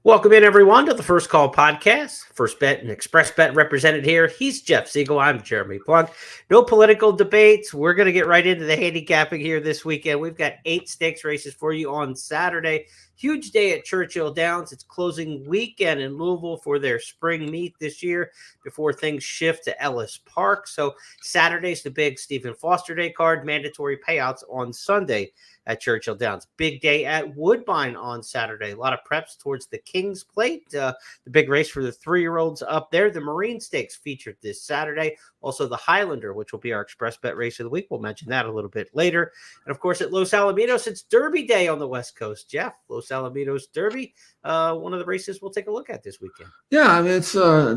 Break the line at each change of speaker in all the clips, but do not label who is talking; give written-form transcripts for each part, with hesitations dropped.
Welcome in, everyone, to the First Call podcast. First Bet and Express Bet represented here. He's Jeff Siegel. I'm Jeremy Plonk. No political debates. We're going to get right into the handicapping here this weekend. We've got 8 stakes races for you on Saturday. Huge day at Churchill Downs. It's closing weekend in Louisville for their spring meet this year before things shift to Ellis Park. So Saturday's the big Stephen Foster Day card, mandatory payouts on Sunday at Churchill Downs. Big day at Woodbine on Saturday. A lot of preps towards the King's Plate, the big race for the 3-year-olds up there. The Marine Stakes featured this Saturday. Also the Highlander, which will be our Express Bet race of the week. We'll mention that a little bit later. And of course, at Los Alamitos, it's Derby Day on the West Coast. Jeff, Los Alamitos Derby, one of the races we'll take a look at this weekend.
Yeah, I mean, it's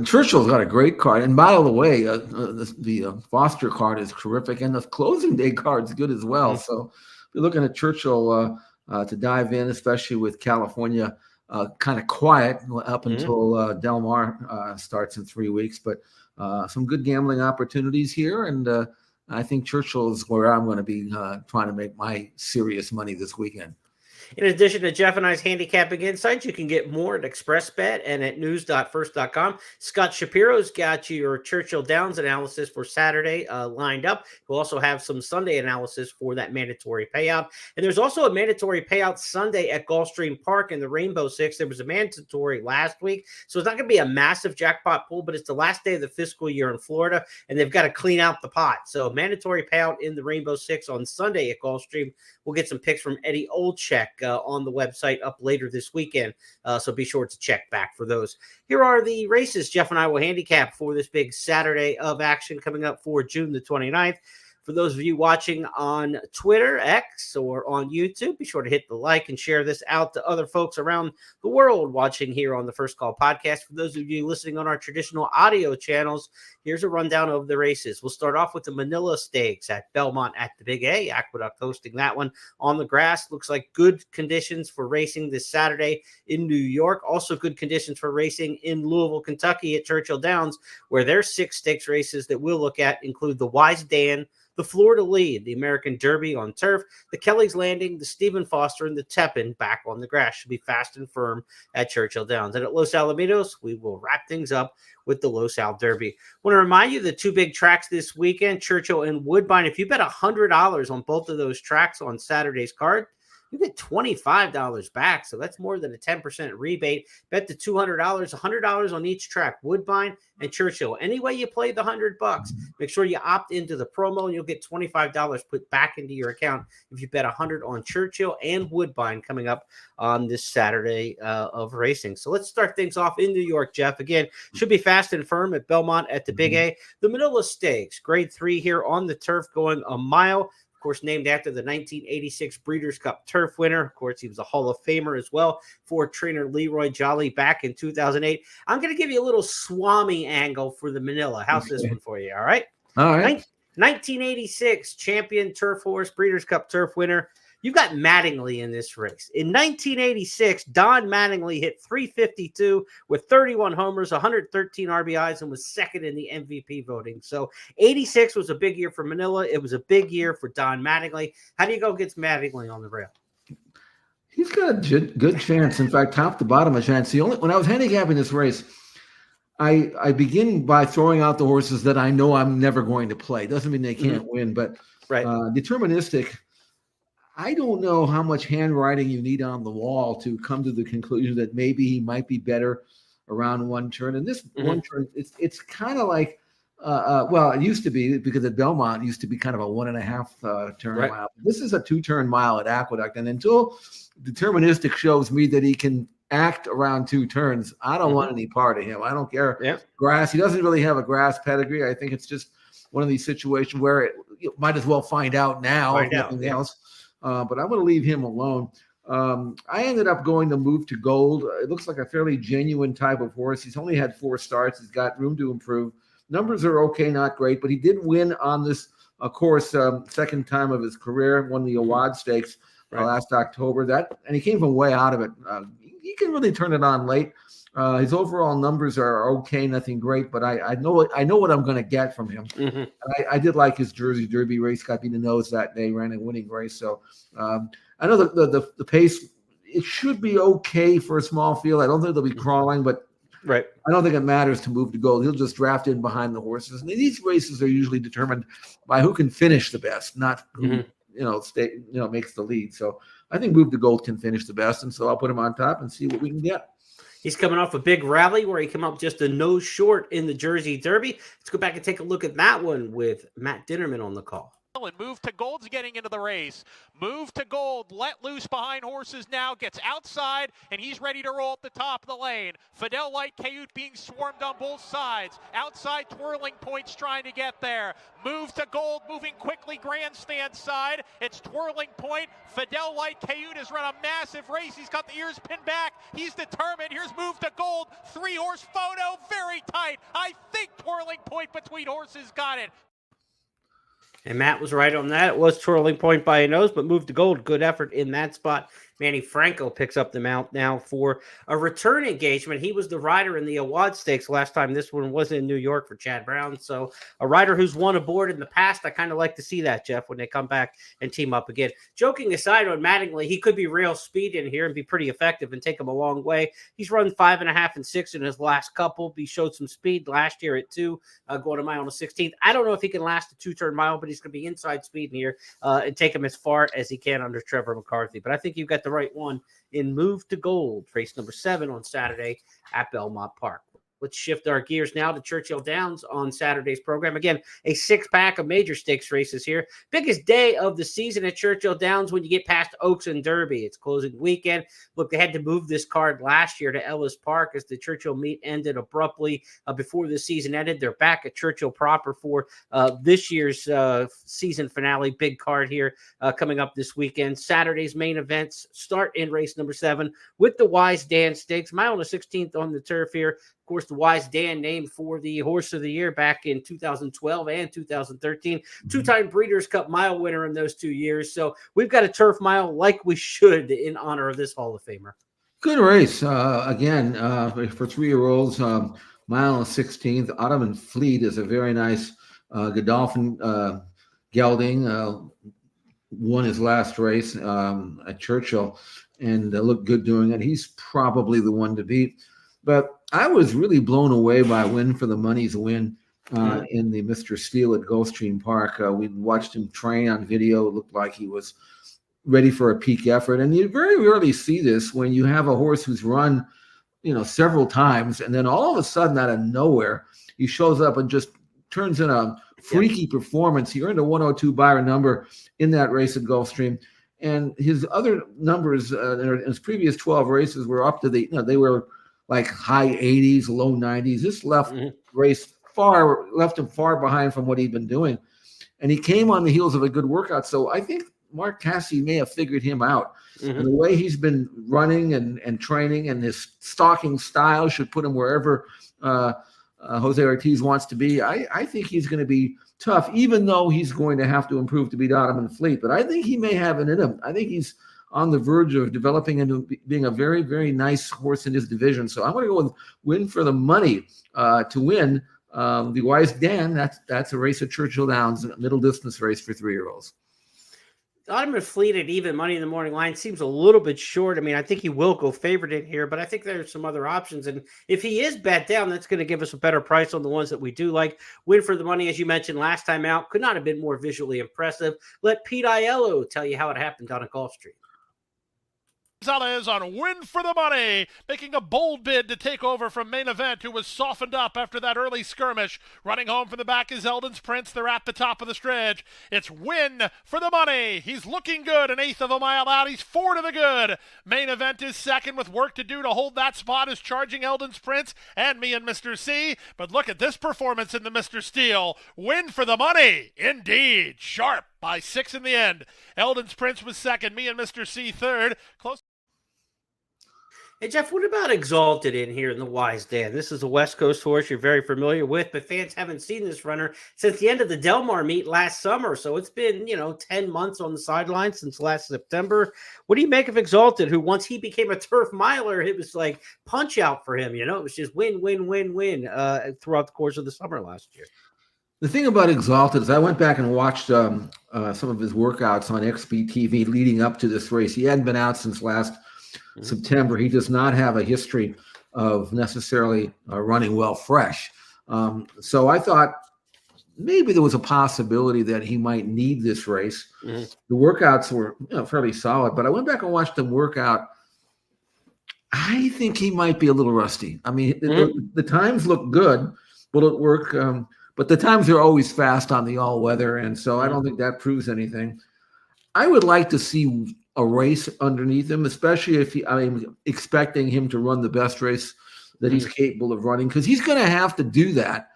Churchill's got a great card. And by the way, the Foster card is terrific. And the closing day card is good as well. Mm-hmm. So you're looking at Churchill to dive in, especially with California kind of quiet up until Del Mar starts in 3 weeks. But some good gambling opportunities here. And I think Churchill is where I'm going to be trying to make my serious money this weekend.
In addition to Jeff and I's handicapping insights, you can get more at ExpressBet and at news.first.com. Scott Shapiro's got your Churchill Downs analysis for Saturday lined up. We'll also have some Sunday analysis for that mandatory payout. And there's also a mandatory payout Sunday at Gulfstream Park in the Rainbow Six. There was a mandatory last week, so it's not going to be a massive jackpot pool, but it's the last day of the fiscal year in Florida, and they've got to clean out the pot. So mandatory payout in the Rainbow Six on Sunday at Gulfstream. We'll get some picks from Eddie Olczyk on the website up later this weekend, so be sure to check back for those. Here are the races Jeff and I will handicap for this big Saturday of action coming up for June the 29th. For those of you watching on Twitter, X, or on YouTube, be sure to hit the like and share this out to other folks around the world watching here on the First Call podcast. For those of you listening on our traditional audio channels, here's a rundown of the races. We'll start off with the Manila Stakes at Belmont at the Big A. Aqueduct hosting that one on the grass. Looks like good conditions for racing this Saturday in New York. Also good conditions for racing in Louisville, Kentucky at Churchill Downs, where their 6 stakes races that we'll look at include the Wise Dan, the Flor to Lead, the American Derby on turf, the Kelly's Landing, the Stephen Foster, and the Tepin back on the grass. Should be fast and firm at Churchill Downs. And at Los Alamitos, we will wrap things up with the Los Al Derby. I want to remind you the 2 big tracks this weekend, Churchill and Woodbine. If you bet $100 on both of those tracks on Saturday's card, you get $25 back, so that's more than a 10% rebate. Bet the $200, $100 on each track, Woodbine and Churchill. Any way you play the $100, make sure you opt into the promo, and you'll get $25 put back into your account if you bet $100 on Churchill and Woodbine coming up on this Saturday of racing. So let's start things off in New York, Jeff. Again, should be fast and firm at Belmont at the Big A. The Manila Stakes, grade 3 here on the turf, going a mile. Of course, named after the 1986 Breeders' Cup Turf winner. Of course, he was a Hall of Famer as well for trainer Leroy Jolly back in 2008. I'm going to give you a little Swami angle for the Manila. How's this one for you? All right. 1986 champion turf horse, Breeders' Cup Turf winner. You've got Mattingly in this race. In 1986, Don Mattingly hit 352 with 31 homers, 113 RBIs, and was second in the MVP voting. So 86 was a big year for Manila. It was a big year for Don Mattingly. How do you go against Mattingly on the rail?
He's got a good chance. In fact, top to bottom a chance. When I was handicapping this race, I begin by throwing out the horses that I know I'm never going to play. Doesn't mean they can't win, but deterministic. I don't know how much handwriting you need on the wall to come to the conclusion that maybe he might be better around one turn. And this one turn, it's kind of like, well, it used to be, because at Belmont, it used to be kind of a 1.5 turn mile. This is a 2-turn mile at Aqueduct. And until deterministic shows me that he can act around 2 turns, I don't want any part of him. I don't care. Grass. He doesn't really have a grass pedigree. I think it's just one of these situations where you might as well find out now, if nothing else. But I'm going to leave him alone. I ended up going to Move to Gold. It looks like a fairly genuine type of horse. He's only had 4 starts. He's got room to improve. Numbers are okay, not great, but he did win on this course, second time of his career, won the Awad Stakes last October. And he came from way out of it. He can really turn it on late. His overall numbers are okay, nothing great, but I know what I'm going to get from him. I did like his Jersey Derby race. Got me the nose that day, ran a winning race. So I know the pace it should be okay for a small field. I don't think they'll be crawling, but
Right.
I don't think it matters to move to gold. He'll just draft in behind the horses. And these races are usually determined by who can finish the best, not who makes the lead. So I think move to gold can finish the best, and so I'll put him on top and see what we can get.
He's coming off a big rally where he came up just a nose short in the Jersey Derby. Let's go back and take a look at that one with Matt Dinnerman on the call.
And Move to Gold's getting into the race. Move to Gold, let loose behind horses now, gets outside, and he's ready to roll up the top of the lane. Fidel Light Cayute being swarmed on both sides. Outside, Twirling Point's trying to get there. Move to Gold, moving quickly, grandstand side. It's Twirling Point. Fidel Light Cayute has run a massive race. He's got the ears pinned back. He's determined. Here's Move to Gold. 3-horse photo, very tight. I think Twirling Point between horses got it.
And Matt was right on that. It was Twirling Point by a nose, but Move to Gold. Good effort in that spot. Manny Franco picks up the mount now for a return engagement. He was the rider in the Awad Stakes last time. This one was in New York for Chad Brown. So a rider who's won aboard in the past. I kind of like to see that, Jeff, when they come back and team up again. Joking aside on Mattingly, he could be real speed in here and be pretty effective and take him a long way. He's run 5.5 and 6 in his last couple. He showed some speed last year at 2, going a mile on the 16th. I don't know if he can last a 2-turn mile, but he's going to be inside speed in here and take him as far as he can under Trevor McCarthy. But I think you've got the right one in Move to Gold, race number 7 on Saturday at Belmont Park. Let's shift our gears now to Churchill Downs on Saturday's program. Again, a 6-pack of major stakes races here. Biggest day of the season at Churchill Downs when you get past Oaks and Derby. It's closing weekend. Look, they had to move this card last year to Ellis Park as the Churchill meet ended abruptly before the season ended. They're back at Churchill proper for this year's season finale. Big card here coming up this weekend. Saturday's main events start in race number 7 with the Wise Dan Stakes. Mile on the 16th on the turf here. Of course, the Wise Dan named for the Horse of the Year back in 2012 and 2013. 2-time Breeders' Cup mile winner in those 2 years. So we've got a turf mile like we should in honor of this Hall of Famer.
Good race. Again, for 3-year-olds, mile on the 16th. Ottoman Fleet is a very nice Godolphin gelding. Won his last race at Churchill and looked good doing it. He's probably the one to beat. But I was really blown away by Win for the Money's win in the Mr. Steele at Gulfstream Park. We watched him train on video. It looked like he was ready for a peak effort. And you very rarely see this when you have a horse who's run, several times, and then all of a sudden out of nowhere, he shows up and just turns in a freaky performance. He earned a 102 Byron number in that race at Gulfstream. And his other numbers in his previous 12 races were up to they were like high 80s, low 90s. This left him far behind from what he'd been doing. And he came on the heels of a good workout. So I think Mark Cassidy may have figured him out. And the way he's been running and training and his stalking style should put him wherever Jose Ortiz wants to be. I think he's going to be tough, even though he's going to have to improve to beat Ottoman Fleet. But I think he may have it in him. I think he's on the verge of developing into being a very, very nice horse in his division. So I'm going to go with Win for the Money to win the Wise Dan. That's a race at Churchill Downs, a middle distance race for 3-year-olds.
Ottoman Fleet at even money in the morning line seems a little bit short. I mean, I think he will go favorite in here, but I think there's some other options. And if he is bet down, that's going to give us a better price on the ones that we do like. Win for the Money, as you mentioned last time out, could not have been more visually impressive. Let Pete Aiello tell you how it happened down at Gulfstream.
Gonzalez on Win for the Money, making a bold bid to take over from Main Event, who was softened up after that early skirmish. Running home from the back is Eldon's Prince. They're at the top of the stretch. It's Win for the Money. He's looking good, 1/8 of a mile out. He's 4 to the good. Main Event is second with work to do to hold that spot, is charging Eldon's Prince and me and Mr. C. But look at this performance in the Mr. Steele. Win for the Money, indeed. Sharp by 6 in the end. Eldon's Prince was second, me and Mr. C third. Close.
Hey, Jeff, what about Exalted in here in the Wise Dan? This is a West Coast horse you're very familiar with, but fans haven't seen this runner since the end of the Del Mar meet last summer. So it's been, 10 months on the sidelines since last September. What do you make of Exalted, who once he became a turf miler, it was like punch out for him. It was just win, win, win, win throughout the course of the summer last year.
The thing about Exalted is I went back and watched some of his workouts on XBTV leading up to this race. He hadn't been out since last September. He does not have a history of necessarily running well fresh. So I thought maybe there was a possibility that he might need this race. The workouts were fairly solid, but I went back and watched the workout. I think he might be a little rusty. I mean, the times look good. Will it work? But the times are always fast on the all-weather, and so I don't think that proves anything. I would like to see a race underneath him, especially if I'm expecting him to run the best race that he's capable of running, because he's going to have to do that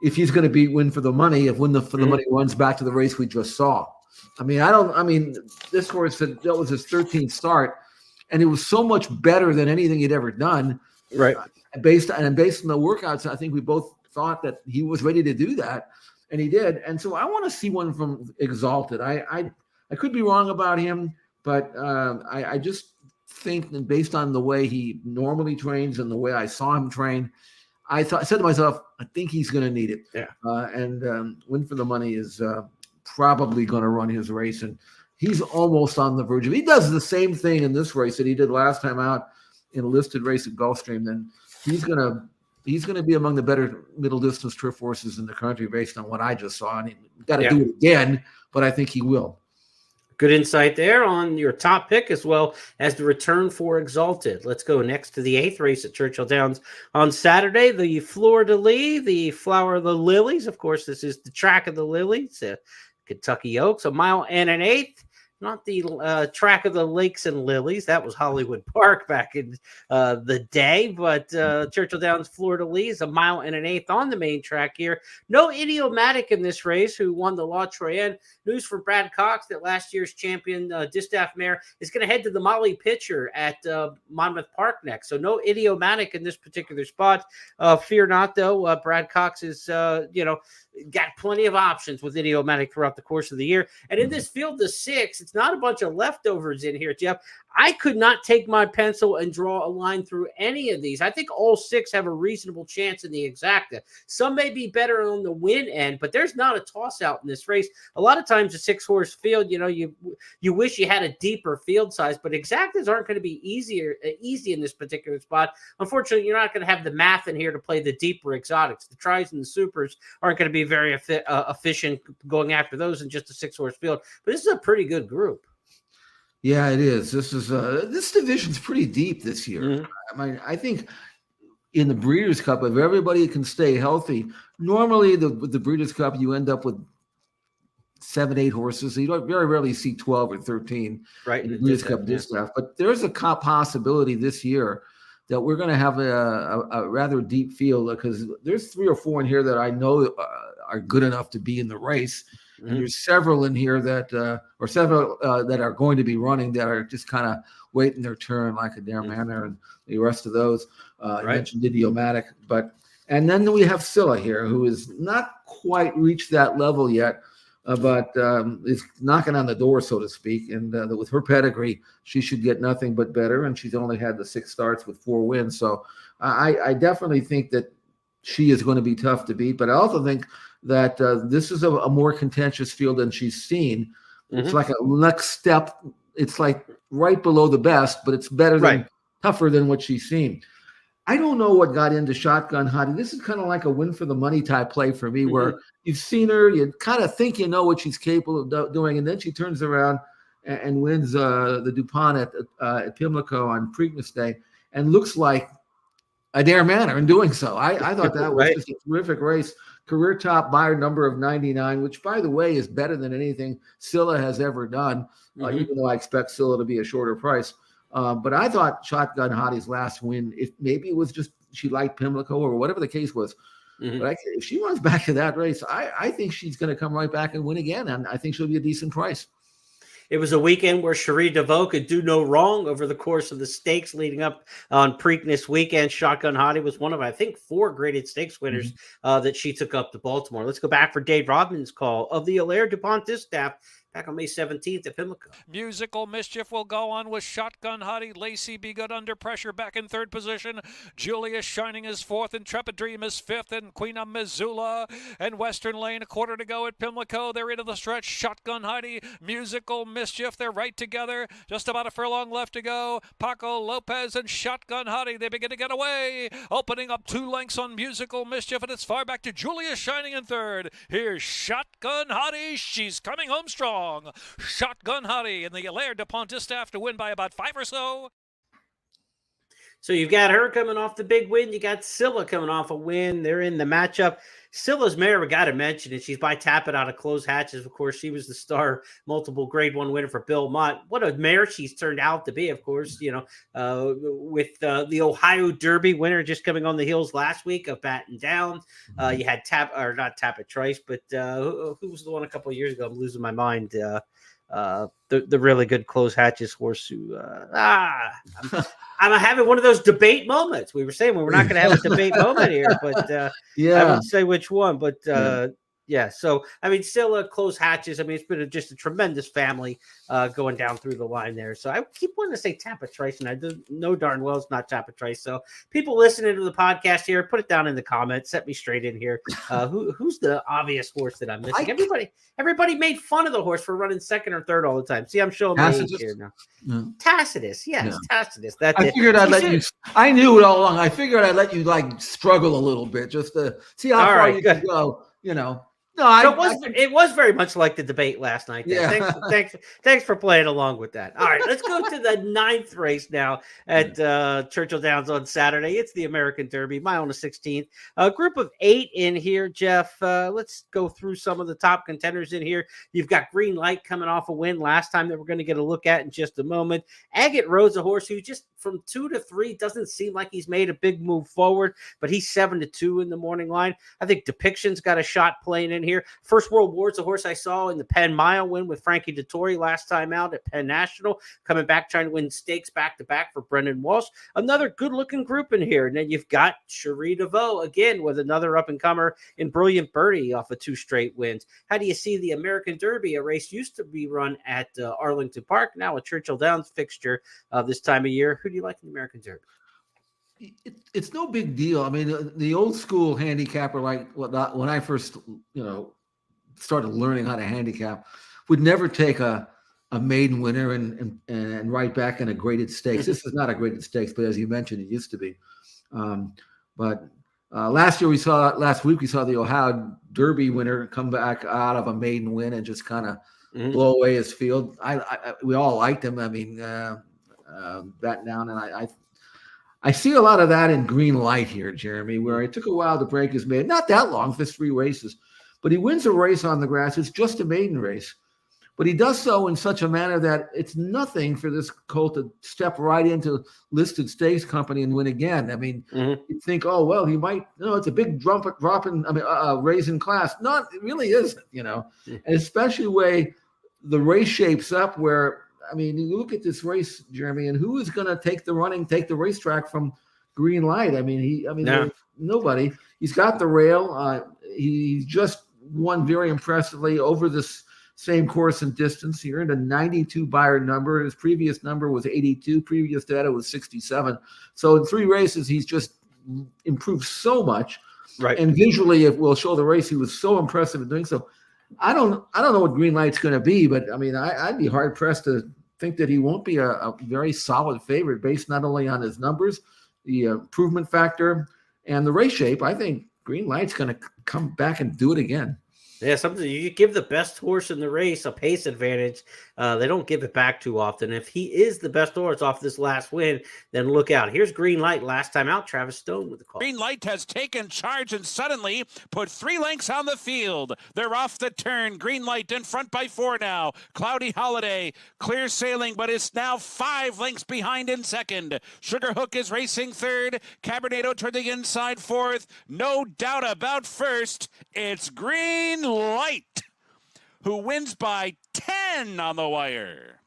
if he's going to win for the money. If win for the money runs back to the race we just saw. I mean, this horse that was his 13th start, and it was so much better than anything he'd ever done.
Right.
Based on the workouts, I think we both thought that he was ready to do that, and he did. And so I want to see one from Exalted. I could be wrong about him, but I just think that based on the way he normally trains and the way I saw him train, I said to myself, I think he's going to need it.
Yeah.
And Win for the Money is probably going to run his race, and he's almost on the verge of. He does the same thing in this race that he did last time out in a listed race at Gulfstream. Then he's going to be among the better middle distance turf horses in the country based on what I just saw. And he's got to do it again, but I think he will.
Good insight there on your top pick as well as the return for Exalted. Let's go next to the 8th race at Churchill Downs on Saturday. The Flor de Lis, the Flower of the Lilies. Of course, this is the track of the Lilies, Kentucky Oaks, 1 mile and an eighth. Not the track of the Lakes and Lilies. That was Hollywood Park back in the day. But Churchill Downs, Flor de Lis, 1 mile and an eighth on the main track here. No Idiomatic in this race, who won the La Troyenne. News for Brad Cox that last year's champion Distaff Mare is going to head to the Molly Pitcher at Monmouth Park next. So no Idiomatic in this particular spot. Fear not, though. Brad Cox is, got plenty of options with Idiomatic throughout the course of the year. And in this field of 6, it's not a bunch of leftovers in here, Jeff. I could not take my pencil and draw a line through any of these. I think all 6 have a reasonable chance in the exacta. Some may be better on the win end, but there's not a toss out in this race. A lot of times a 6-horse field, you wish you had a deeper field size, but exactas aren't going to be easy in this particular spot. Unfortunately, you're not going to have the math in here to play the deeper exotics. The tries and the supers aren't going to be very efficient going after those in just a 6-horse field. But this is a pretty good group.
Yeah, it is. This division's pretty deep this year. I mean, I think in the Breeders' Cup, if everybody can stay healthy, normally the Breeders' Cup you end up with 7, 8 horses. So you don't very rarely see 12 or 13
right
in the Breeders' Cup distaff. But there's a possibility this year that we're going to have a rather deep field, because there's 3 or 4 in here that I know are good enough to be in the race. And there's several in here that are going to be running that are just kind of waiting their turn, like Adair Manor and the rest of those. You mentioned Idiomatic, and then we have Scylla here, who has not quite reached that level yet, but is knocking on the door, so to speak. And with her pedigree, she should get nothing but better. And she's only had the 6 starts with 4 wins, so I definitely think that she is going to be tough to beat. But I also think that this is a more contentious field than she's seen. It's like a next step. It's like right below the best, but it's better than tougher than what she's seen. I don't know what got into Shotgun Hottie. This is kind of like a win for the money type play for me, where you've seen her, you kind of think you know what she's capable of doing, and then she turns around and wins the DuPont at Pimlico on Preakness Day, and looks like Adair Manor in doing so. I thought that was just a terrific race. Career top by a number of 99, which, by the way, is better than anything Scylla has ever done, even though I expect Scylla to be a shorter price. But I thought Shotgun Hottie's last win, if maybe it was just she liked Pimlico or whatever the case was, but if she runs back to that race, I think she's going to come right back and win again, and I think she'll be a decent price.
It was a weekend where Cherie DeVoe could do no wrong over the course of the stakes leading up on Preakness weekend. Shotgun Hottie was one of, I think, 4 graded stakes winners that she took up to Baltimore. Let's go back for Dave Rodman's call of the Allaire DuPont Distaff back on May 17th at Pimlico.
Musical Mischief will go on with Shotgun Hottie. Lacey Be Good under pressure back in third position. Julia Shining is fourth. Intrepid Dream is fifth. And Queen of Missoula and Western Lane, a quarter to go at Pimlico. They're into the stretch. Shotgun Hottie, Musical Mischief, they're right together. Just about a furlong left to go. Paco Lopez and Shotgun Hottie, they begin to get away. Opening up 2 lengths on Musical Mischief, and it's far back to Julia Shining in third. Here's Shotgun Hottie. She's coming home strong. Shotgun Hottie and the Hilaire de Pontistaff to win by about 5 or so.
So you've got her coming off the big win. You got Scylla coming off a win. They're in the matchup. Scylla's mare, we got to mention it. She's by Tap It Out of Closed Hatches. Of course, she was the star multiple grade 1 winner for Belmont. What a mare she's turned out to be, of course, with the Ohio Derby winner just coming on the heels last week of Batten Downs. You had not Tap It Trice, but who was the one a couple of years ago? I'm losing my mind. The really good Closed Hatches horse who I'm having one of those debate moments. We were saying we were not going to have a debate moment here, but I wouldn't say which one, but yeah. So, I mean, still Closed Hatches. I mean, it's been just a tremendous family going down through the line there. So I keep wanting to say Tap It Trice, and I know darn well it's not Tap It Trice. So people listening to the podcast here, put it down in the comments. Set me straight in here. Who's the obvious horse that I'm missing? Everybody made fun of the horse for running second or third all the time. See, I'm showing my age here now. No. Tacitus. Yes, Tacitus. That's
I figured I'd let you. I knew it all along. I figured I'd let you struggle a little bit just to see how far you can go. No,
it was very much like the debate last night. Yeah. Thanks for playing along with that. All right, let's go to the 9th race now at Churchill Downs on Saturday. It's the American Derby, mile and a 16th. A group of 8 in here, Jeff. Let's go through some of the top contenders in here. You've got Green Light coming off a win last time that we're going to get a look at in just a moment. Agate Road's a horse who just from 2 to 3 doesn't seem like he's made a big move forward, but he's 7-2 in the morning line. I think Depiction's got a shot playing in here. First World War's a horse I saw in the Penn Mile win with Frankie Dettori last time out at Penn National, coming back trying to win stakes back-to-back for Brendan Walsh. Another good-looking group in here. And then you've got Cherie DeVoe again with another up-and-comer in Brilliant Birdie off of 2 straight wins. How do you see the American Derby? A race used to be run at Arlington Park, now a Churchill Downs fixture this time of year. Who do you like in the American Derby?
It's no big deal. I mean, the old school handicapper, like when I first, started learning how to handicap, would never take a maiden winner and right back in a graded stakes. This is not a graded stakes, but as you mentioned, it used to be. But last week we saw the Ohio Derby winner come back out of a maiden win and just kind of blow away his field. We all liked him. I mean, Batten Down, and I see a lot of that in Green Light here, Jeremy, where it took a while to break his maiden. Not that long, just 3 races. But he wins a race on the grass. It's just a maiden race. But he does so in such a manner that it's nothing for this colt to step right into listed stakes company and win again. I mean, you think, oh, well, he might, it's a big drop in, raise in class. No, it really isn't, And especially the way the race shapes up where, you look at this race, Jeremy, and who is going to take the racetrack from Green Light? Nobody. He's got the rail. He just won very impressively over this same course and distance. He earned a 92 Beyer number. His previous number was 82. Previous to that, it was 67. So in 3 races, he's just improved so much. Right. And visually, it will show the race. He was so impressive in doing so. I don't know what Green Light's going to be, but I'd be hard pressed to think that he won't be a very solid favorite based not only on his numbers, the improvement factor, and the race shape. I think Green Light's going to come back and do it again.
Yeah, something you give the best horse in the race a pace advantage. They don't give it back too often. If he is the best horse off this last win, then look out. Here's Green Light last time out. Travis Stone with the call.
Green Light has taken charge and suddenly put 3 lengths on the field. They're off the turn. Green Light in front by 4 now. Cloudy Holiday clear sailing, but it's now 5 lengths behind in second. Sugar Hook is racing third. Cabernado toward the inside 4th. No doubt about first. It's Green Light, who wins by 10 on the wire.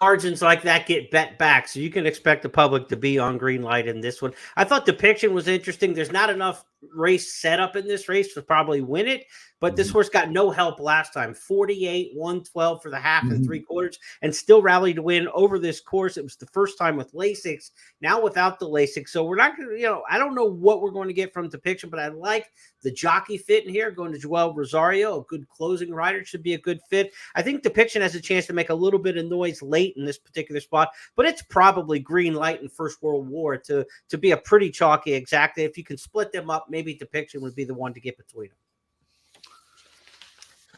Margins like that get bet back, so you can expect the public to be on Green Light in this one. I thought Depiction was interesting. There's not enough race setup in this race to probably win it. But this horse got no help last time. 48, 112 for the half and 3/4, and still rallied to win over this course. It was the first time with Lasix, now without the Lasix. So we're not going to, I don't know what we're going to get from Depiction, but I like the jockey fit in here. Going to Joel Rosario, a good closing rider, should be a good fit. I think Depiction has a chance to make a little bit of noise late in this particular spot, but it's probably green light in First World War to be a pretty chalky exactly. If you can split them up, maybe Depiction would be the one to get between them.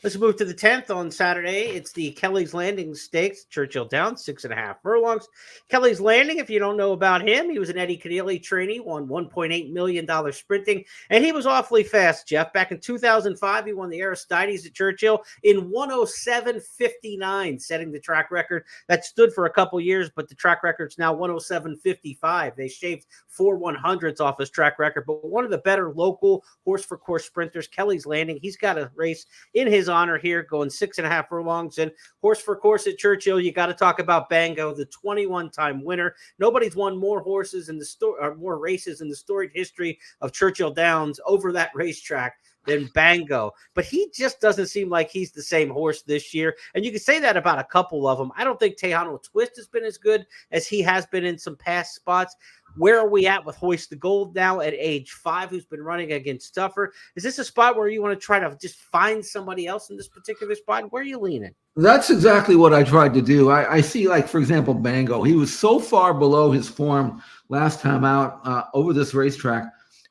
Let's move to the 10th on Saturday. It's the Kelly's Landing Stakes, Churchill Downs, 6.5 furlongs. Kelly's Landing, if you don't know about him, he was an Eddie Connealy trainee, won $1.8 million sprinting, and he was awfully fast, Jeff. Back in 2005, he won the Aristides at Churchill in 107.59, setting the track record. That stood for a couple years, but the track record's now 107.55. They shaved 4 100ths off his track record, but one of the better local horse-for-course sprinters, Kelly's Landing, he's got a race in his honor here, going 6.5 furlongs. And horse for course at Churchill, you got to talk about Bango, the 21-time winner. Nobody's won more horses in the or more races in the storied history of Churchill Downs over that racetrack than Bango. But he just doesn't seem like he's the same horse this year. And you can say that about a couple of them. I don't think Tejano Twist has been as good as he has been in some past spots. Where are we at with Hoist the Gold now at age 5, who's been running against Stuffer? Is this a spot where you want to try to just find somebody else in this particular spot? Where are you leaning?
That's exactly what I tried to do. I see, like, for example, Bango. He was so far below his form last time out over this racetrack.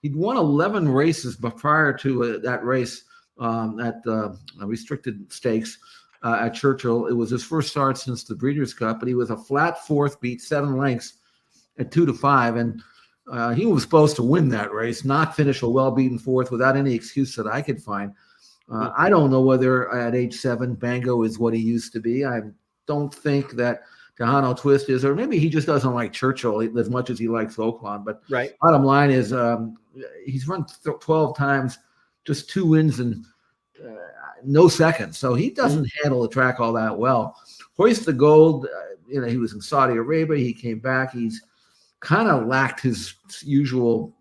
He'd won 11 races prior to that race at restricted stakes at Churchill. It was his first start since the Breeders' Cup, but he was a flat fourth, beat 7 lengths at 2-5, and he was supposed to win that race, not finish a well-beaten fourth without any excuse that I could find. I don't know whether at age 7 Bango is what he used to be. I don't think that Tejano Twist is, or maybe he just doesn't like Churchill as much as he likes Oaklawn. But
right.
Bottom line is he's run 12 times, just 2 wins and no seconds, so he doesn't handle the track all that well. Hoist the Gold, he was in Saudi Arabia. He came back. He's kind of lacked his usual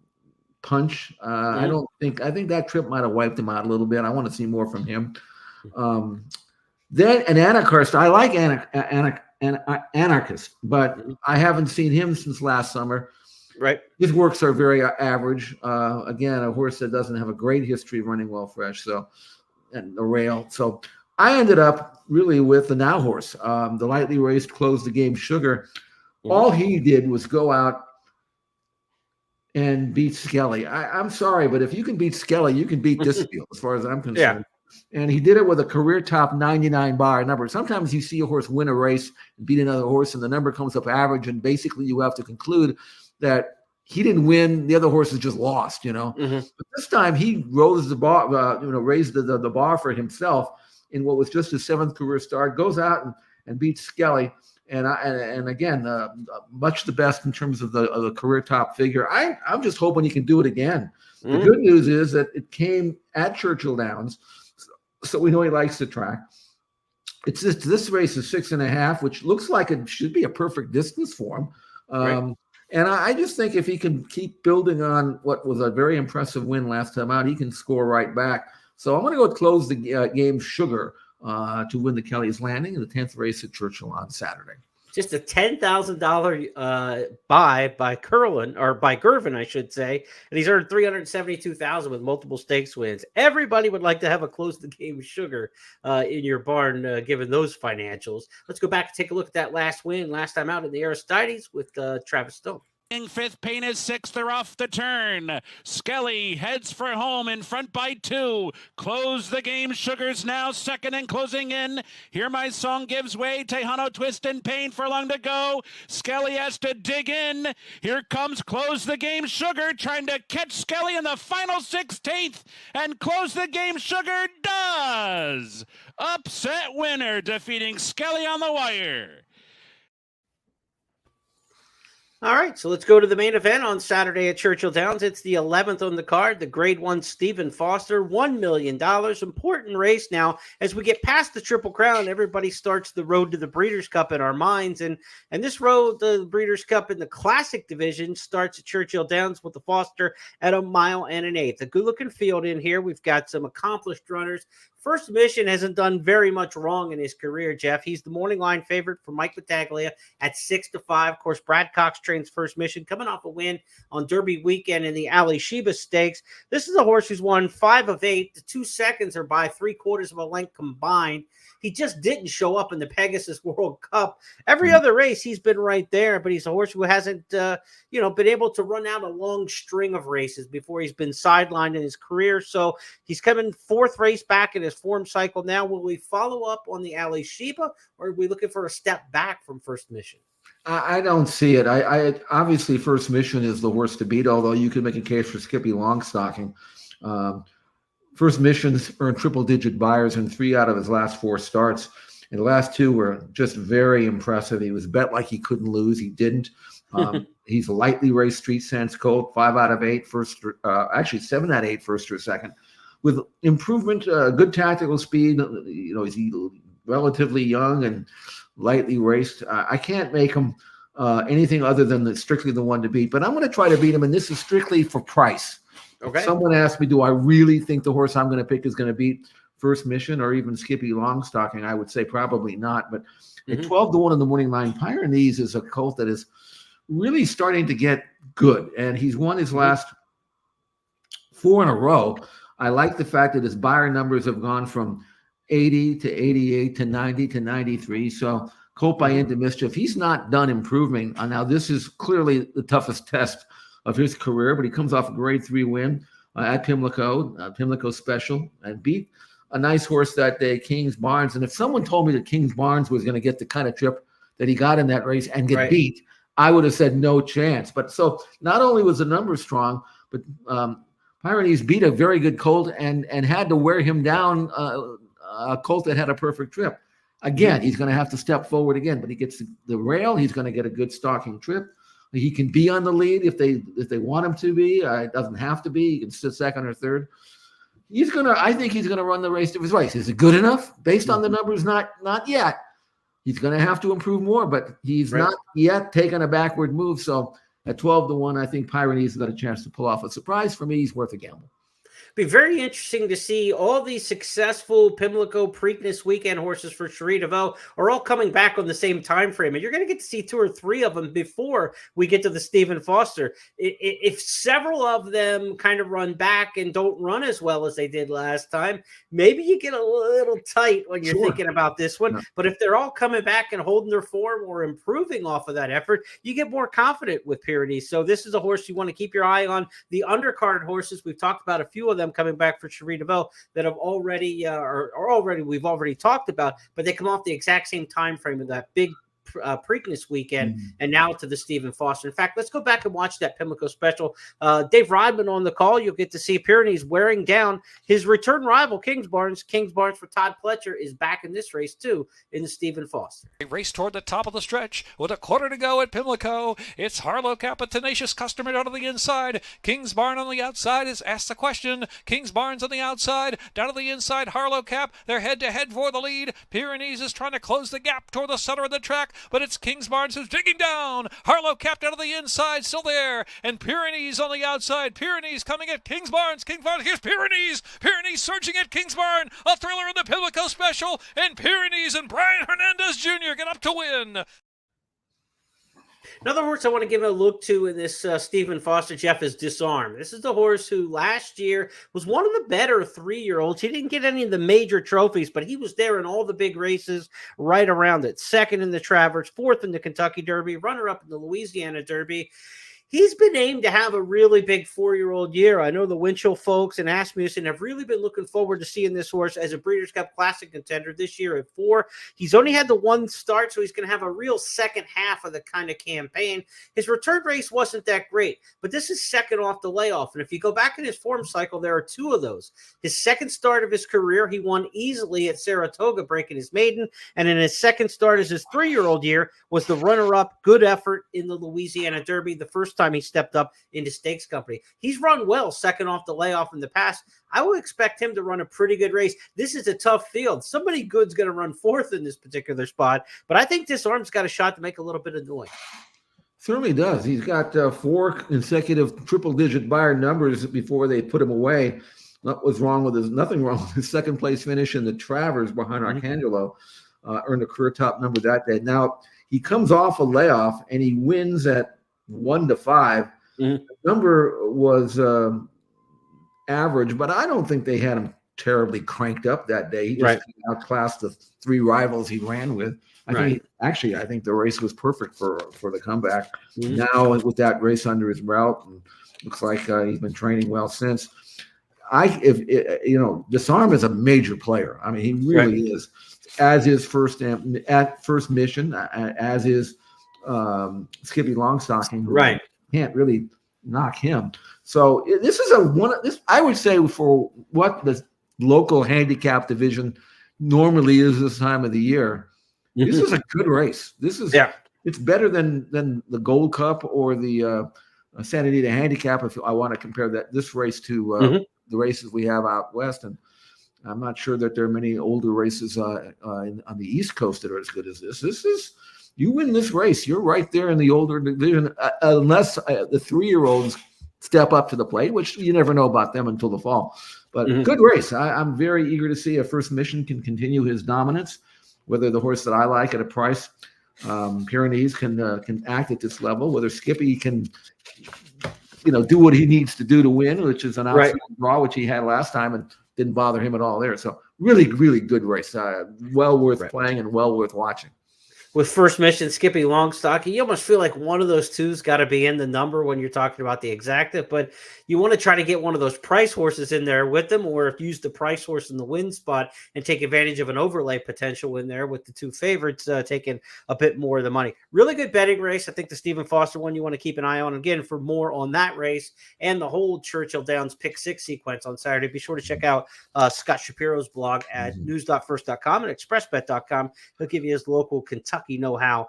punch. I think that trip might have wiped him out a little bit. I want to see more from him. Then an Anarchist. I like Anarchist, but I haven't seen him since last summer.
Right.
His works are very average. Again, a horse that doesn't have a great history of running well fresh. And the rail. So I ended up really with the Now horse. The lightly raced Close the Game Sugar. All he did was go out and beat Skelly. I'm sorry, but if you can beat Skelly, you can beat this field, as far as I'm concerned. Yeah. And he did it with a career top 99 bar number. Sometimes you see a horse win a race and beat another horse, and the number comes up average, and basically you have to conclude that he didn't win, the other horses just lost, But this time he rose the bar, raised the bar for himself in what was just his 7th career start. Goes out and beats Skelly. And again, much the best in terms of the career top figure. I'm just hoping he can do it again. The good news is that it came at Churchill Downs, so we know he likes the track. It's just, this race is 6.5, which looks like it should be a perfect distance for him.
Right.
And I just think if he can keep building on what was a very impressive win last time out, he can score right back. So I'm going to go Close the Game Sugar to win the Kelly's Landing in the 10th race at Churchill on Saturday.
Just a $10,000 buy by Gervin, I should say, and he's earned $372,000 with multiple stakes wins. Everybody would like to have a Close the Game Sugar in your barn, given those financials. Let's go back and take a look at that last win last time out in the Aristides with Travis Stone.
5th, Pain is 6th. They're off the turn. Skelly heads for home in front by 2. Close the Game Sugars now 2nd and closing in. Hear My Song gives way. Tejano Twist and Pain for long to go. Skelly has to dig in. Here comes Close the Game Sugar trying to catch Skelly in the final 16th. And Close the Game Sugar does. Upset winner, defeating Skelly on the wire.
All right, so let's go to the main event on Saturday at Churchill Downs. It's the 11th on the card, the Grade 1 Stephen Foster, $1 million. Important race now. As we get past the Triple Crown, everybody starts the road to the Breeders' Cup in our minds. And this road, the Breeders' Cup in the Classic division, starts at Churchill Downs with the Foster at 1 1/8. A good-looking field in here. We've got some accomplished runners. First Mission hasn't done very much wrong in his career, Jeff. He's the morning line favorite for Mike Battaglia at 6-5. Of course, Brad Cox trains First Mission, coming off a win on Derby weekend in the Ali Sheba Stakes. This is a horse who's won 5 of 8. The 2 seconds are by 3/4 of a length combined. He just didn't show up in the Pegasus World Cup. Every other race, he's been right there, but he's a horse who hasn't, been able to run out a long string of races before he's been sidelined in his career. So he's coming 4th race back in his form cycle now. Will we follow up on the Ali Sheba, or are we looking for a step back from First Mission?
I don't see it. I obviously First Mission is the horse to beat, although you could make a case for Skippy Longstocking. First Mission's earned triple-digit buyers in 3 out of his last 4 starts. And the last 2 were just very impressive. He was bet like he couldn't lose. He didn't. He's a lightly raced Street Sense colt, 5 out of 8 first, actually 7 out of 8 first or second. With improvement, good tactical speed. He's relatively young and lightly raced. I can't make him anything other than strictly the one to beat. But I'm going to try to beat him, and this is strictly for price.
Okay.
If someone asked me, do I really think the horse I'm going to pick is going to beat First Mission or even Skippy Longstocking, I would say probably not. But at 12-1 in the morning line, Pyrenees is a colt that is really starting to get good. And he's won his last 4 in a row. I like the fact that his buyer numbers have gone from 80 to 88 to 90 to 93. So colt by Into Mischief, he's not done improving. Now, this is clearly the toughest test of his career, but he comes off a grade 3 win at Pimlico Special, and beat a nice horse that day, King's Barnes. And if someone told me that King's Barnes was going to get the kind of trip that he got in that race and get beat, I would have said no chance. But so not only was the number strong, but Pyrenees beat a very good colt and had to wear him down, a colt that had a perfect trip. Again, he's going to have to step forward again, but he gets the rail. He's going to get a good stalking trip. He can be on the lead if they want him to be. It doesn't have to be. He can sit second or third. I think he's gonna run the race of his race. Is it good enough based on the numbers? Not yet. He's gonna have to improve more, but he's not yet taken a backward move. So at 12-1, I think Pyrenees has got a chance to pull off a surprise. For me, he's worth a gamble.
Be very interesting to see all these successful Pimlico Preakness weekend horses for Cherie DeVoe are all coming back on the same time frame, and you're going to get to see 2 or 3 of them before we get to the Stephen Foster. If several of them kind of run back and don't run as well as they did last time, maybe you get a little tight when you're thinking about this one. No. But if they're all coming back and holding their form or improving off of that effort, you get more confident with Pyrenees. So this is a horse you want to keep your eye on. The undercard horses, we've talked about a few of them coming back for Cherie DeVoe that have already we've already talked about, but they come off the exact same time frame of that big Preakness weekend, and now to the Stephen Foster. In fact, let's go back and watch that Pimlico Special. Dave Rodman on the call. You'll get to see Pyrenees wearing down his return rival, King's Barnes. King's Barnes for Todd Pletcher is back in this race too in the Stephen Foster.
A race toward the top of the stretch with a quarter to go at Pimlico. It's Harlow Cap, a tenacious customer out of the inside. King's Barnes on the outside is asked the question. King's Barnes on the outside, down to the inside. Harlow Cap, they're head to head for the lead. Pyrenees is trying to close the gap toward the center of the track, but it's King's Barnes who's digging down. Harlow Cap down to the inside, still there, and Pyrenees on the outside. Pyrenees coming at King's Barnes. King's Barnes, here's Pyrenees. Pyrenees surging at King's Barnes. A thriller in the Pimlico Special, and Pyrenees and Brian Hernandez Jr. get up to win.
Another horse I want to give a look to in this Stephen Foster, Jeff, is Disarm. This is the horse who last year was one of the better 3-year-olds. He didn't get any of the major trophies, but he was there in all the big races right around it. 2nd in the Travers, 4th in the Kentucky Derby, runner-up in the Louisiana Derby. He's been aimed to have a really big 4-year-old year. I know the Winchell folks and Asmussen have really been looking forward to seeing this horse as a Breeders' Cup Classic contender this year at 4. He's only had the one start, so he's going to have a real second half of the kind of campaign. His return race wasn't that great, but this is second off the layoff. And if you go back in his form cycle, there are 2 of those. His second start of his career, he won easily at Saratoga, breaking his maiden. And in his second start as his 3-year-old year was the runner-up, good effort in the Louisiana Derby the first time he stepped up into stakes company. He's run well second off the layoff in the past. I would expect him to run a pretty good race. This is a tough field. Somebody good's going to run 4th in this particular spot, but I think this arm's got a shot to make a little bit of noise.
Certainly does. He's got 4 consecutive triple-digit Bayern numbers before they put him away. Nothing wrong with his second place finish in the Travers behind Arcangelo. Earned a career top number that day. Now he comes off a layoff and he wins at 1-5. The number was average, but I don't think they had him terribly cranked up that day. He just outclassed the 3 rivals he ran with. I think the race was perfect for the comeback. Now with that race under his belt, and looks like he's been training well since. Disarm is a major player. I mean, he really is. As is First Mission, as is Skippy Longstocking. Can't really knock him. So this is I would say, for what the local handicap division normally is this time of the year, this is a good race. This is it's better than the Gold Cup or the Santa Anita Handicap, if I want to compare this race to the races we have out west. And I'm not sure that there are many older races on the East Coast that are as good as this. This is, you win this race, you're right there in the older division, unless the 3-year-olds step up to the plate, which you never know about them until the fall. But good race. I'm very eager to see if First Mission can continue his dominance, whether the horse that I like at a price, Pyrenees, can act at this level, whether Skippy can do what he needs to do to win, which is an outside draw, which he had last time and didn't bother him at all there. So really, really good race. Well worth playing and well worth watching.
With First Mission, Skippy Longstocking, you almost feel like one of those two's got to be in the number when you're talking about the exacta, but you want to try to get one of those price horses in there with them, or use the price horse in the win spot and take advantage of an overlay potential in there with the 2 favorites taking a bit more of the money. Really good betting race. I think the Stephen Foster one you want to keep an eye on. Again, for more on that race and the whole Churchill Downs Pick 6 sequence on Saturday, be sure to check out Scott Shapiro's blog at news.first.com and expressbet.com. He'll give you his local Kentucky know-how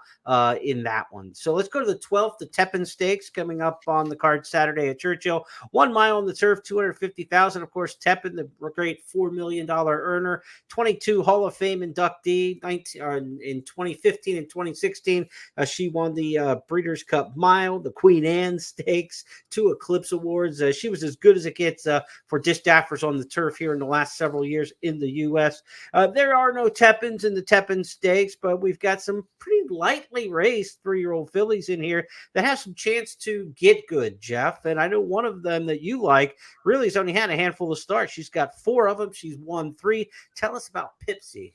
in that one. So let's go to the 12th, the Tepin Stakes, coming up on the card Saturday at Churchill. 1 mile on the turf, $250,000. Of course, Tepin, the great $4 million earner, 22 Hall of Fame inductee, in 2015 and 2016. She won the Breeders' Cup Mile, the Queen Anne Stakes, 2 Eclipse Awards. She was as good as it gets for distaffers on the turf here in the last several years in the U.S. There are no Tepins in the Tepin Stakes, but we've got some pretty lightly raced 3-year-old fillies in here that have some chance to get good, Jeff. And I know one of them that you like really has only had a handful of starts. She's got 4 of them. She's won 3. Tell us about Pipsy.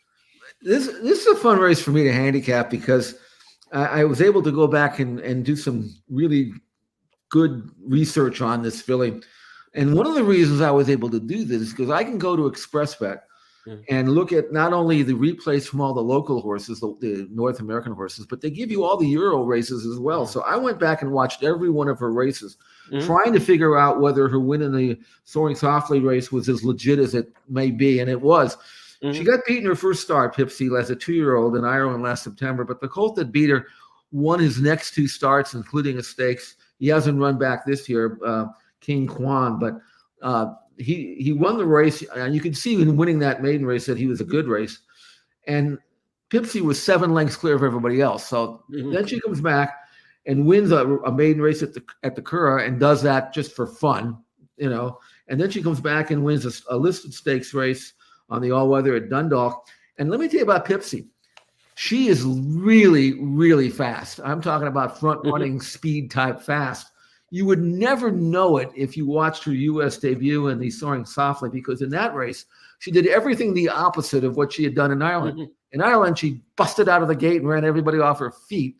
This is a fun race for me to handicap because I was able to go back and do some really good research on this filly. And one of the reasons I was able to do this is because I can go to ExpressBet and look at not only the replays from all the local horses, the North American horses, but they give you all the Euro races as well. So I went back and watched every one of her races, trying to figure out whether her win in the Soaring Softly race was as legit as it may be, and it was. She got beaten her first start, Pipsy, as a 2-year-old in Ireland last September, but the colt that beat her won his next 2 starts, including a stakes. He hasn't run back this year, King Kwan, but he won the race, and you can see in winning that maiden race that he was a good race. And Pipsy was 7 lengths clear of everybody else. So then she comes back and wins a maiden race at the Curragh and does that just for fun, And then she comes back and wins a listed stakes race on the all-weather at Dundalk. And let me tell you about Pipsy. She is really, really fast. I'm talking about front-running speed type fast. You would never know it if you watched her U.S. debut in the Soaring Softly, because in that race, she did everything the opposite of what she had done in Ireland. In Ireland, she busted out of the gate and ran everybody off her feet.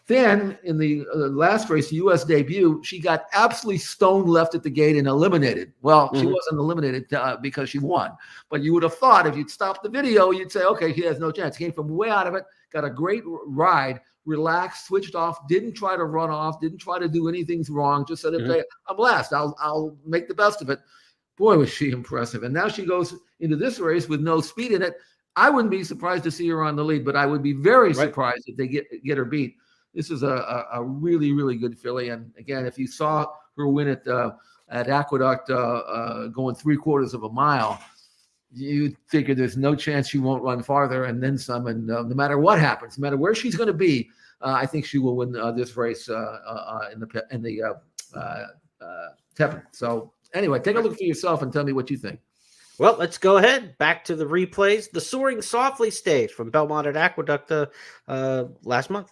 Then in the last race, the U.S. debut, she got absolutely stoned left at the gate and eliminated. Well, she wasn't eliminated because she won. But you would have thought if you'd stopped the video, you'd say, okay, she has no chance. Came from way out of it, got a great ride, relaxed, switched off, didn't try to run off, didn't try to do anything wrong, just said, okay, I'm last. I'll make the best of it. Boy, was she impressive. And now she goes into this race with no speed in it. I wouldn't be surprised to see her on the lead, but I would be very surprised if they get her beat. This is a really, really good filly. And again, if you saw her win at Aqueduct going 3/4 of a mile, you figure there's no chance she won't run farther and then some. And no matter what happens, no matter where she's going to be, I think she will win this race in the Teppan. So anyway, take a look for yourself and tell me what you think.
Well, let's go ahead. Back to the replays. The Soaring Softly stage from Belmont at Aqueduct last month.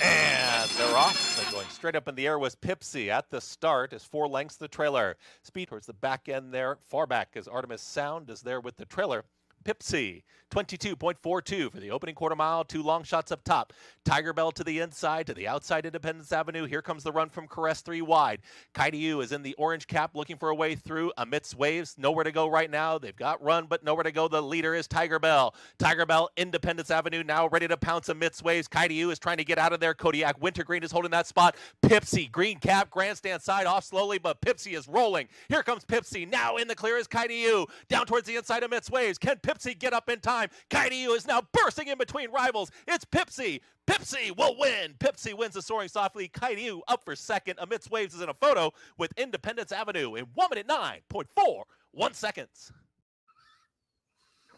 And they're off. They're going straight up in the air was Pipsy at the start is 4 lengths the trailer. Speed towards the back end there. Far back as Artemis Sound is there with the trailer. Pipsy, 22.42 for the opening quarter mile. 2 long shots up top. Tiger Bell to the inside, to the outside Independence Avenue. Here comes the run from Caress 3 wide. Kaitiyu is in the orange cap looking for a way through amidst waves. Nowhere to go right now. They've got run, but nowhere to go. The leader is Tiger Bell. Tiger Bell, Independence Avenue now ready to pounce amidst waves. Kaitiyu is trying to get out of there. Kodiak Wintergreen is holding that spot. Pipsy, green cap, grandstand side off slowly, but Pipsy is rolling. Here comes Pipsy. Now in the clear is Kaitiyu. Down towards the inside amidst waves. Can Pipsy get up in time? Kaitiyu is now bursting in between rivals. It's Pipsy. Pipsy will win. Pipsy wins the Soaring Softly. Kaitiyu up for second. Amidst waves is in a photo with Independence Avenue in 1 minute 9.41 seconds.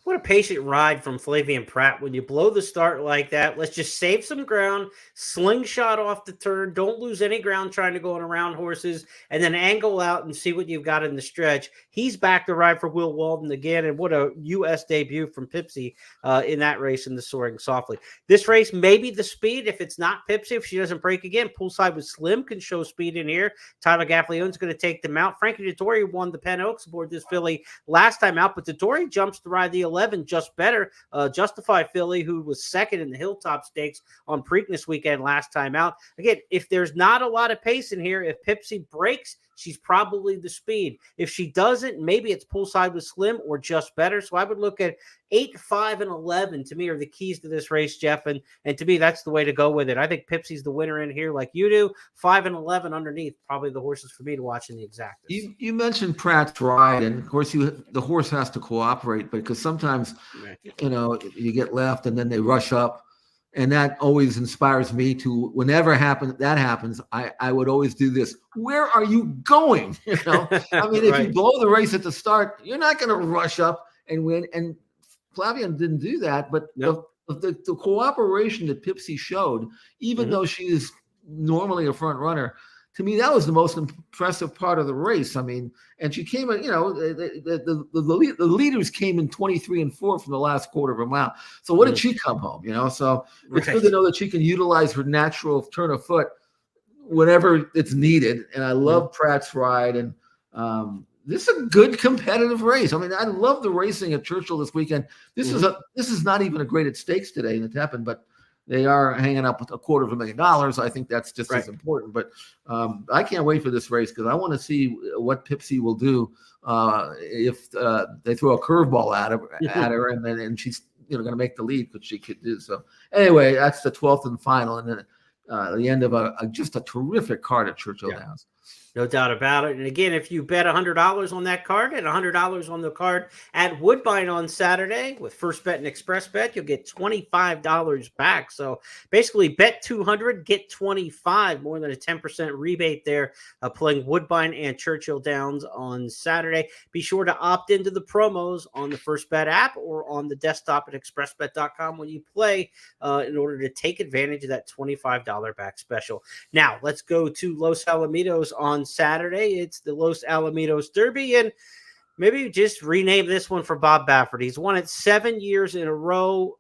What a patient ride from Flavian Pratt. When you blow the start like that, let's just save some ground, slingshot off the turn, don't lose any ground trying to go on around horses, and then angle out and see what you've got in the stretch. He's back to ride for Will Walden again, and what a U.S. debut from Pipsy in that race in the Soaring Softly. This race, maybe the speed, if it's not Pipsy, if she doesn't break again, poolside with Slim can show speed in here. Tyler Gaffleone's going to take them out. Frankie Dettori won the Penn Oaks aboard this filly last time out, but Dettori jumps to ride the 11 just better. Justified filly, who was second in the Hilltop Stakes on Preakness weekend last time out. Again, if there's not a lot of pace in here, if Pipsy breaks, she's probably the speed. If she doesn't, maybe it's poolside with Slim or just better. So I would look at 8, 5, and 11 to me are the keys to this race, Jeff. And to me, that's the way to go with it. I think Pipsy's the winner in here like you do. 5 and 11 underneath, probably the horses for me to watch in the exactas.
You mentioned Pratt's ride, and of course the horse has to cooperate because sometimes, you get left and then they rush up. And that always inspires me to, whenever that happens, I would always do this. Where are you going? I mean, if you blow the race at the start, you're not going to rush up and win. And Flavian didn't do that, but the cooperation that Pipsy showed, even though she is normally a front runner, to me, that was the most impressive part of the race. I mean, and she came in, the leaders came in 23 and 4 from the last quarter of a mile. So what did she come home? So it's good to know that she can utilize her natural turn of foot whenever it's needed. And I love Pratt's ride. And this is a good competitive race. I mean, I love the racing at Churchill this weekend. This is not even a graded stakes today in the Teppan, but they are hanging up with $250,000. I think that's just as important. But I can't wait for this race because I want to see what Pipsy will do if they throw a curveball at her, and she's going to make the lead, which she could do. So anyway, that's the 12th and final, and then the end of just a terrific card at Churchill Downs.
No doubt about it. And again, if you bet $100 on that card and $100 on the card at Woodbine on Saturday with First Bet and Express Bet, you'll get $25 back. So basically bet 200, get 25, more than a 10% rebate there, playing Woodbine and Churchill Downs on Saturday. Be sure to opt into the promos on the First Bet app or on the desktop at expressbet.com when you play in order to take advantage of that $25 back special. Now, let's go to Los Alamitos on Saturday. It's the Los Alamitos Derby, and maybe just rename this one for Bob Baffert. He's won it 7 years in a row.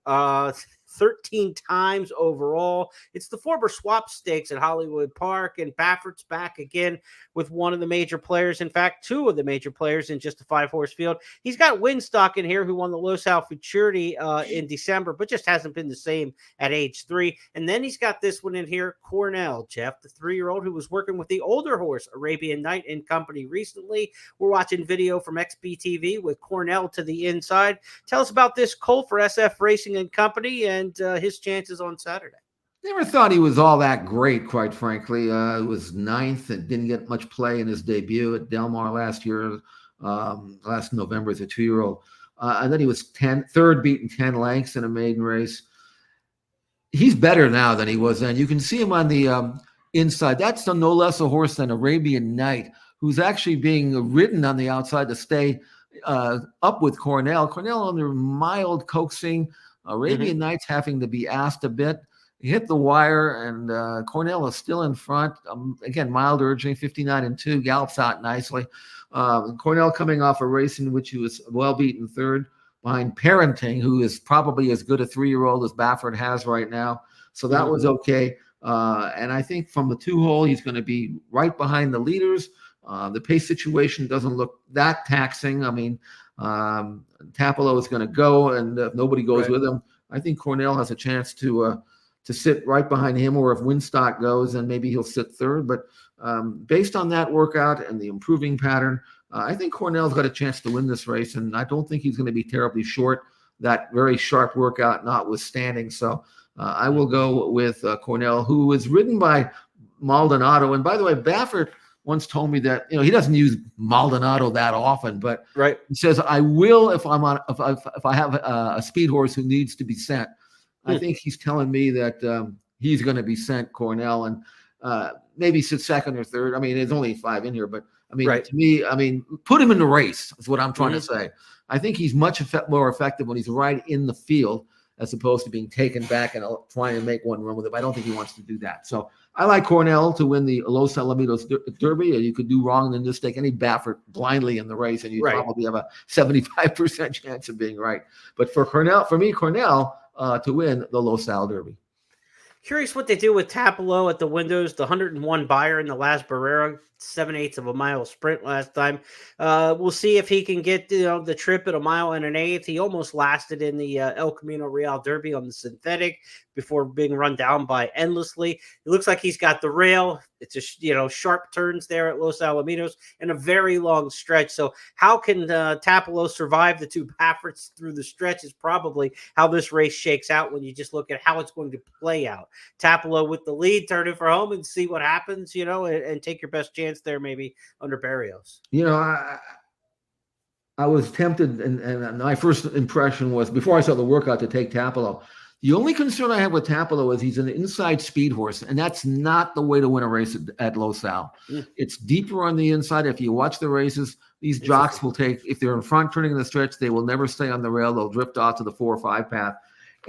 13 times overall. It's the former Swap Stakes at Hollywood Park, and Baffert's back again with one of the major players. In fact, two of the major players in just a 5-horse field. He's got Winstock in here, who won the Los Al Futurity in December, but just hasn't been the same at age 3. And then he's got this one in here, Cornell, Jeff, the 3-year-old who was working with the older horse, Arabian Night and Company recently. We're watching video from XBTV with Cornell to the inside. Tell us about this colt for SF Racing and Company and his chances on Saturday.
Never thought he was all that great, quite frankly. He was 9th and didn't get much play in his debut at Del Mar last year, last November as a 2-year-old. And then he was 3rd, beaten 10 lengths in a maiden race. He's better now than he was then. You can see him on the inside. That's no less a horse than Arabian Night, who's actually being ridden on the outside to stay up with Cornell. Cornell under mild coaxing. Arabian Night's having to be asked a bit. He hit the wire, and Cornell is still in front. Again, mild urging, 59-2, gallops out nicely. Cornell coming off a race in which he was well beaten 3rd behind Parenting, who is probably as good a 3-year-old as Baffert has right now. So that was okay. And I think from the 2-hole, he's going to be right behind the leaders. The pace situation doesn't look that taxing. I mean, Tapolo is going to go, and if nobody goes with him, I think Cornell has a chance to sit right behind him, or if Winstock goes, then maybe he'll sit 3rd. But based on that workout and the improving pattern, I think Cornell's got a chance to win this race, and I don't think he's going to be terribly short, that very sharp workout notwithstanding. So I will go with Cornell, who was ridden by Maldonado. And by the way, Baffert once told me that, he doesn't use Maldonado that often, but he says, I will if I have a speed horse who needs to be sent. I think he's telling me that he's going to be sent Cornell, and maybe sit 2nd or 3rd. I mean, there's only 5 in here, but I mean, to me, put him in the race is what I'm trying to say. I think he's much more effective when he's right in the field, as opposed to being taken back and trying to make one run with it. I don't think he wants to do that. So I like Cornell to win the Los Alamitos Derby. You could do wrong and just take any Baffert blindly in the race, and you probably have a 75% chance of being right. But for me, Cornell to win the Los Al Derby.
Curious what they do with Tapolo at the windows, the 101 buyer in the last Barrera, 7/8 of a mile sprint last time. We'll see if he can get the trip at 1 1/8. He almost lasted in the El Camino Real Derby on the synthetic before being run down by Endlessly. It looks like he's got the rail. It's a sharp turns there at Los Alamitos and a very long stretch. So how can Tapolo survive the 2 Bafferts through the stretch is probably how this race shakes out when you just look at how it's going to play out. Tapolo with the lead, turn it for home and see what happens, and take your best chance there maybe under Barrios.
I was tempted, and my first impression was, before I saw the workout, to take Tapolo. The only concern I have with Tapolo is he's an inside speed horse, and that's not the way to win a race at Los Al. It's deeper on the inside. If you watch the races, these jocks will take, if they're in front turning in the stretch, they will never stay on the rail. They'll drift off to the 4 or 5 path.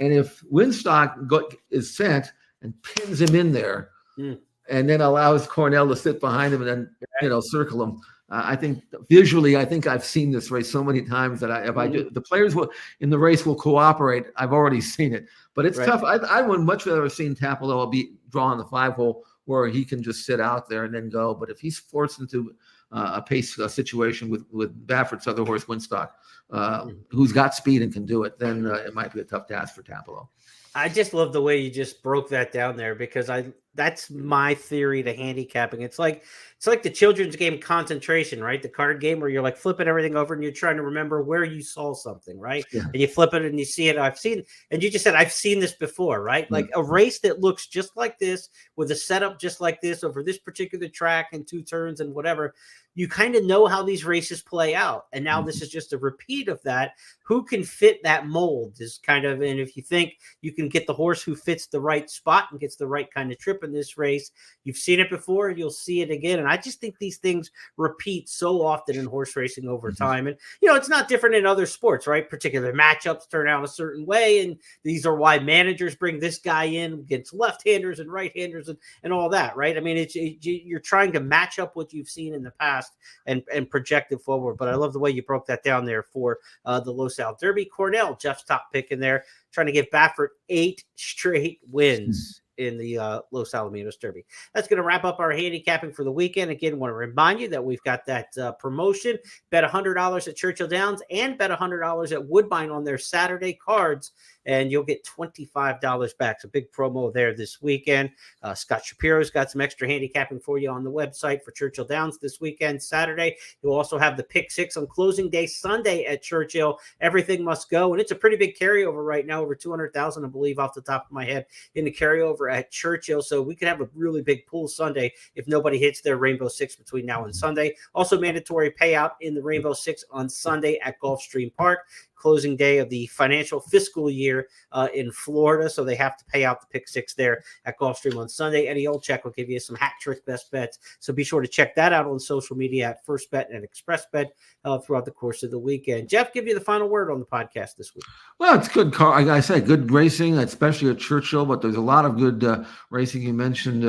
And if Winstock is sent and pins him in there, and then allows Cornell to sit behind him and then circle him, I think visually, I've seen this race so many times that the players in the race will cooperate. I've already seen it, but it's tough. I would much rather have seen Tapolo be drawn the 5-hole where he can just sit out there and then go. But if he's forced into a pace situation with Baffert's other horse, Winstock, who's got speed and can do it, then it might be a tough task for Tapolo.
I just love the way you just broke that down there, because that's my theory to handicapping. It's like the children's game Concentration, right? The card game where you're like flipping everything over and you're trying to remember where you saw something, right? Yeah. And you flip it and you see it. And you just said, I've seen this before, right? Like a race that looks just like this with a setup just like this over this particular track and 2 turns and whatever. You kind of know how these races play out. And now this is just a repeat of that. Who can fit that mold is kind of, and if you think you can get the horse who fits the right spot and gets the right kind of trip in in this race. You've seen it before, you'll see it again. And I just think these things repeat so often in horse racing over time. And, it's not different in other sports, right? Particular matchups turn out a certain way. And these are why managers bring this guy in against left-handers and right-handers and all that, right? I mean, you're trying to match up what you've seen in the past and project it forward. But I love the way you broke that down there for the Los Al Derby. Cornell, Jeff's top pick in there, trying to get Baffert 8 straight wins in the Los Alamitos Derby. That's going to wrap up our handicapping for the weekend. Again, want to remind you that we've got that promotion. Bet $100 at Churchill Downs and bet $100 at Woodbine on their Saturday cards, and you'll get $25 back. So big promo there this weekend. Scott Shapiro's got some extra handicapping for you on the website for Churchill Downs this weekend, Saturday. You'll also have the Pick Six on closing day Sunday at Churchill. Everything must go, and it's a pretty big carryover right now, over 200,000, I believe, off the top of my head, in the carryover at Churchill. So we could have a really big pool Sunday if nobody hits their Rainbow Six between now and Sunday. Also mandatory payout in the Rainbow Six on Sunday at Gulfstream Park. Closing day of the financial fiscal year in Florida. So they have to pay out the Pick Six there at Gulfstream on Sunday. Eddie Olczyk will give you some hat trick best bets. So be sure to check that out on social media at First Bet and Express Bet throughout the course of the weekend. Jeff, give you the final word on the podcast this week.
Well, it's good car. Like I said, good racing, especially at Churchill, but there's a lot of good racing. You mentioned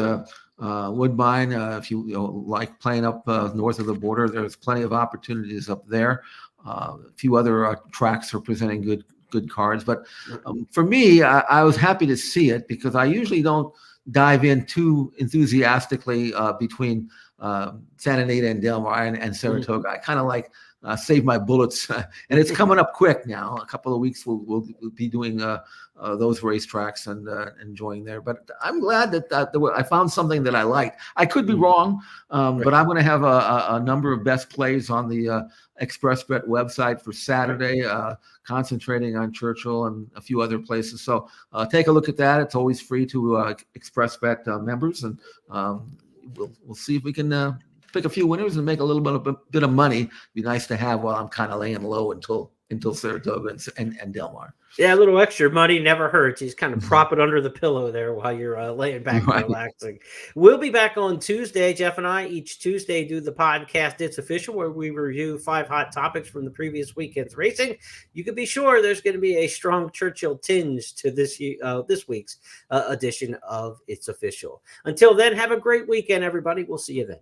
Woodbine. If you like playing up north of the border, there's plenty of opportunities up there. A few other tracks are presenting good cards, but for me, I was happy to see it because I usually don't dive in too enthusiastically between Santa Anita and Del Mar and Saratoga. I kind of like save my bullets, and it's coming up quick now. A couple of weeks we'll be doing those racetracks and enjoying there. But I'm glad that I found something that I liked. I could be wrong, but I'm going to have a number of best plays on the Express Bet website for Saturday, concentrating on Churchill and a few other places. So take a look at that. It's always free to Express Bet members, and we'll see if we can pick a few winners and make a little bit of money. It'd be nice to have while I'm kind of laying low until Saratoga and Del Mar.
Yeah, a little extra money never hurts. He's kind of prop it under the pillow there while you're laying back and relaxing. We'll be back on Tuesday. Jeff and I each Tuesday do the podcast It's Official, where we review 5 hot topics from the previous weekend's racing. You can be sure there's going to be a strong Churchill tinge to this week's edition of It's Official. Until then, have a great weekend, everybody. We'll see you then.